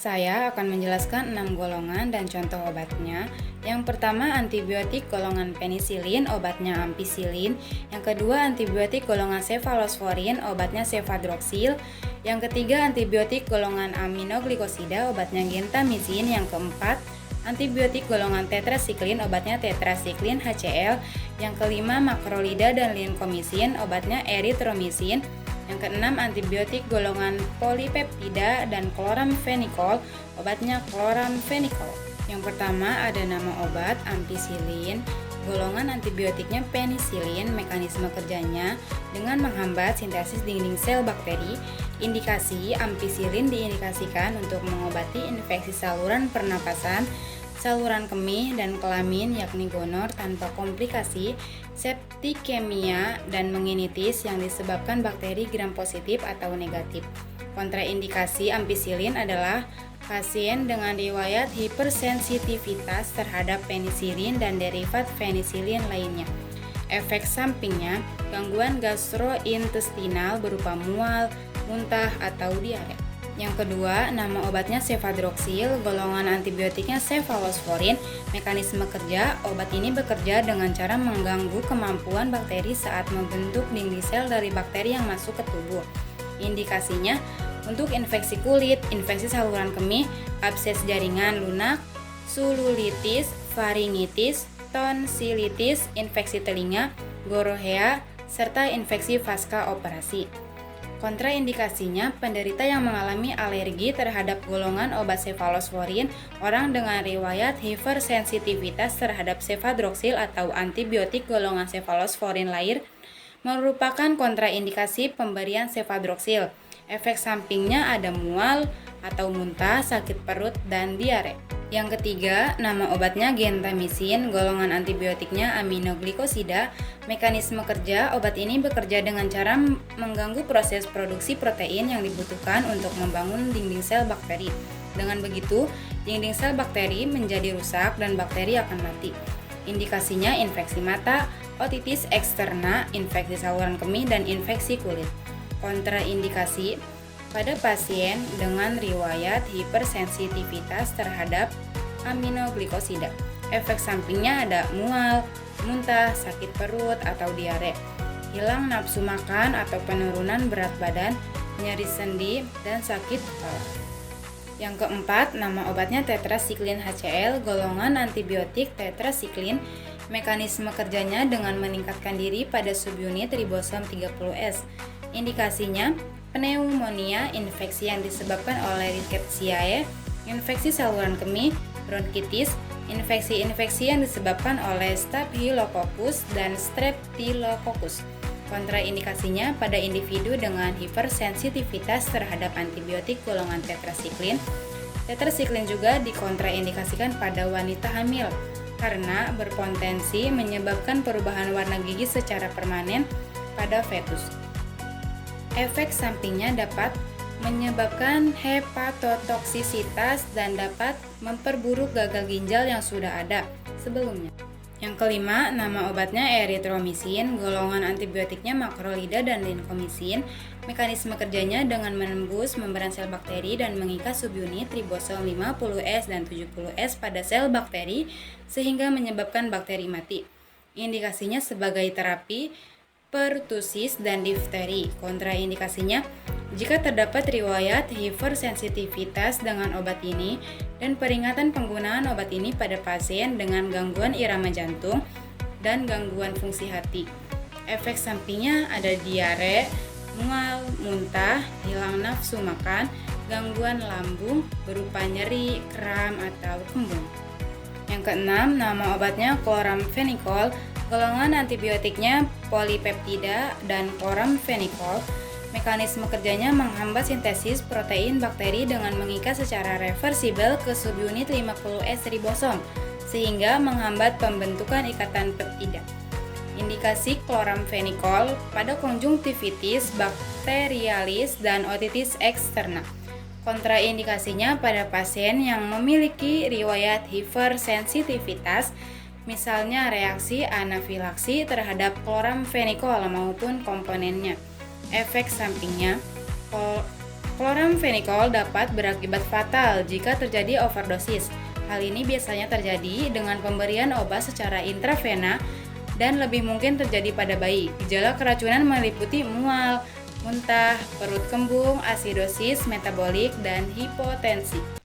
Saya akan menjelaskan 6 golongan dan contoh obatnya. Yang pertama, antibiotik golongan penisilin, obatnya ampicillin. Yang kedua, antibiotik golongan cefalosporin, obatnya cefadroxil. Yang ketiga, antibiotik golongan aminoglikosida, obatnya gentamicin. Yang keempat, antibiotik golongan tetrasiklin, obatnya tetrasiklin HCl. Yang kelima, makrolida dan lincomycin, obatnya erythromycin. Yang keenam, antibiotik golongan polipeptida dan chloramphenicol, obatnya chloramphenicol. Yang pertama ada nama obat ampicillin, golongan antibiotiknya penisilin, mekanisme kerjanya dengan menghambat sintesis dinding sel bakteri. Indikasi, ampicillin diindikasikan untuk mengobati infeksi saluran pernapasan, saluran kemih dan kelamin yakni gonor tanpa komplikasi, septikemia dan meningitis yang disebabkan bakteri gram positif atau negatif. Kontraindikasi ampicillin adalah pasien dengan riwayat hipersensitivitas terhadap penisilin dan derivat penisilin lainnya. Efek sampingnya, gangguan gastrointestinal berupa mual, muntah atau diare. Yang kedua, nama obatnya cefadroxil, golongan antibiotiknya cefalosporin. Mekanisme kerja, obat ini bekerja dengan cara mengganggu kemampuan bakteri saat membentuk dinding sel dari bakteri yang masuk ke tubuh. Indikasinya untuk infeksi kulit, infeksi saluran kemih, abses jaringan lunak, sululitis, faringitis, tonsilitis, infeksi telinga, gorohea, serta infeksi pasca operasi. Kontraindikasinya, penderita yang mengalami alergi terhadap golongan obat cefalosporin, orang dengan riwayat hipersensitivitas terhadap cefadroxil atau antibiotik golongan cefalosporin lain, merupakan kontraindikasi pemberian cefadroxil. Efek sampingnya ada mual atau muntah, sakit perut, dan diare. Yang ketiga, nama obatnya gentamicin, golongan antibiotiknya aminoglikosida. Mekanisme kerja, obat ini bekerja dengan cara mengganggu proses produksi protein yang dibutuhkan untuk membangun dinding sel bakteri. Dengan begitu, dinding sel bakteri menjadi rusak dan bakteri akan mati. Indikasinya infeksi mata, otitis eksterna, infeksi saluran kemih, dan infeksi kulit. Kontraindikasi pada pasien dengan riwayat hipersensitivitas terhadap aminoglikosida. Efek sampingnya ada mual, muntah, sakit perut atau diare, hilang nafsu makan atau penurunan berat badan, nyeri sendi, dan sakit kepala. Yang keempat, nama obatnya tetrasiklin HCl, golongan antibiotik tetrasiklin. Mekanisme kerjanya dengan meningkatkan diri pada subunit ribosom 30S. Indikasinya pneumonia, infeksi yang disebabkan oleh Rickettsiae, infeksi saluran kemih, bronkitis, infeksi-infeksi yang disebabkan oleh Staphylococcus dan Streptococcus. Kontraindikasinya pada individu dengan hipersensitivitas terhadap antibiotik golongan tetrasiklin. Tetrasiklin juga dikontraindikasikan pada wanita hamil karena berpotensi menyebabkan perubahan warna gigi secara permanen pada fetus. Efek sampingnya dapat menyebabkan hepatotoksisitas dan dapat memperburuk gagal ginjal yang sudah ada sebelumnya. Yang kelima, nama obatnya erythromycin, golongan antibiotiknya makrolida dan lincomycin. Mekanisme kerjanya dengan menembus membran sel bakteri dan mengikat subunit ribosom 50S dan 70S pada sel bakteri sehingga menyebabkan bakteri mati. Indikasinya sebagai terapi pertusis dan difteri. Kontraindikasinya, jika terdapat riwayat hipersensitivitas dengan obat ini dan peringatan penggunaan obat ini pada pasien dengan gangguan irama jantung dan gangguan fungsi hati. Efek sampingnya ada diare, mual, muntah, hilang nafsu makan, gangguan lambung berupa nyeri, kram, atau kembung. Yang keenam, nama obatnya chloramphenicol, golongan antibiotiknya polipeptida dan chloramphenicol. Mekanisme kerjanya menghambat sintesis protein bakteri dengan mengikat secara reversibel ke subunit 50S ribosom, sehingga menghambat pembentukan ikatan peptida. Indikasi chloramphenicol pada konjungtivitis bakterialis dan otitis eksterna. Kontraindikasinya pada pasien yang memiliki riwayat hipersensitivitas, misalnya reaksi anafilaksi terhadap chloramphenicol maupun komponennya. Efek sampingnya, Chloramphenicol dapat berakibat fatal jika terjadi overdosis. Hal ini biasanya terjadi dengan pemberian obat secara intravena dan lebih mungkin terjadi pada bayi. Gejala keracunan meliputi mual, muntah, perut kembung, asidosis metabolik, dan hipotensi.